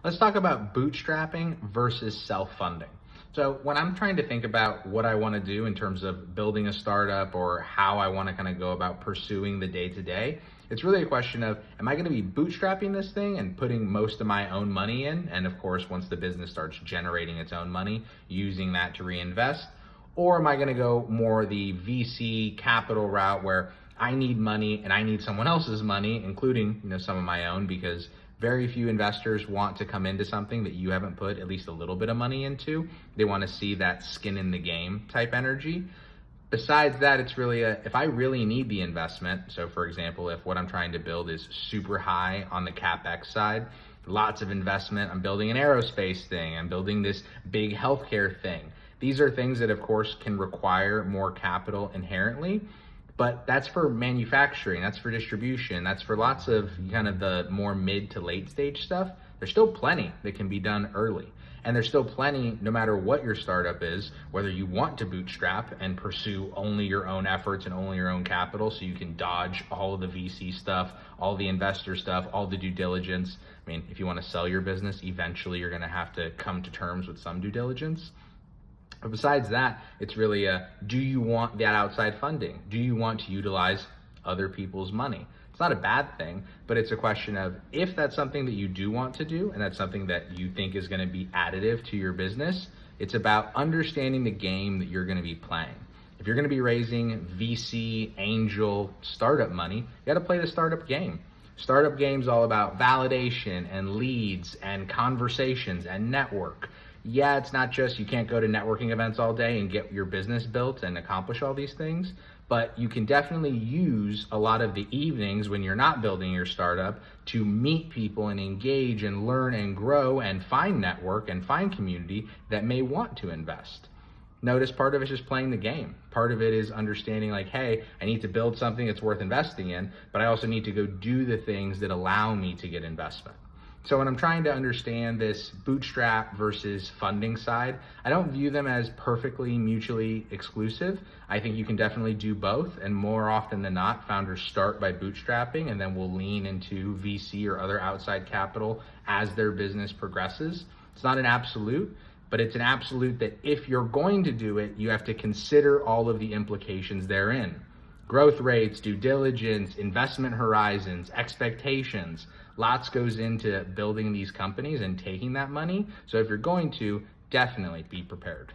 Let's talk about bootstrapping versus self-funding. So when I'm trying to think about what I want to do in terms of building a startup or how I want to kind of go about pursuing the day-to-day, it's really a question of, am I going to be bootstrapping this thing and putting most of my own money in? And of course, once the business starts generating its own money, using that to reinvest. Or am I going to go more the VC capital route where I need money and I need someone else's money, including some of my own, because very few investors want to come into something that you haven't put at least a little bit of money into. They want to see that skin in the game type energy. Besides that, it's really if I really need the investment. So for example, if what I'm trying to build is super high on the CapEx side, lots of investment, I'm building an aerospace thing, I'm building this big healthcare thing. These are things that of course can require more capital inherently. But that's for manufacturing, that's for distribution, that's for lots of kind of the more mid to late stage stuff. There's still plenty that can be done early. And there's still plenty, no matter what your startup is, whether you want to bootstrap and pursue only your own efforts and only your own capital so you can dodge all of the VC stuff, all the investor stuff, all the due diligence. I mean, if you want to sell your business, eventually you're going to have to come to terms with some due diligence. But besides that, it's really do you want that outside funding? Do you want to utilize other people's money? It's not a bad thing, but it's a question of if that's something that you do want to do and that's something that you think is going to be additive to your business, it's about understanding the game that you're going to be playing. If you're going to be raising VC, angel, startup money, you got to play the startup game. Startup game's all about validation and leads and conversations and network. Yeah, it's not just you can't go to networking events all day and get your business built and accomplish all these things, but you can definitely use a lot of the evenings when you're not building your startup to meet people and engage and learn and grow and find network and find community that may want to invest. Notice part of it is just playing the game. Part of it is understanding like, hey, I need to build something that's worth investing in, but I also need to go do the things that allow me to get investment. So when I'm trying to understand this bootstrap versus funding side, I don't view them as perfectly mutually exclusive. I think you can definitely do both, and more often than not, founders start by bootstrapping and then will lean into VC or other outside capital as their business progresses. It's not an absolute, but it's an absolute that if you're going to do it, you have to consider all of the implications therein. Growth rates, due diligence, investment horizons, expectations. Lots goes into building these companies and taking that money. So if you're going to, definitely be prepared.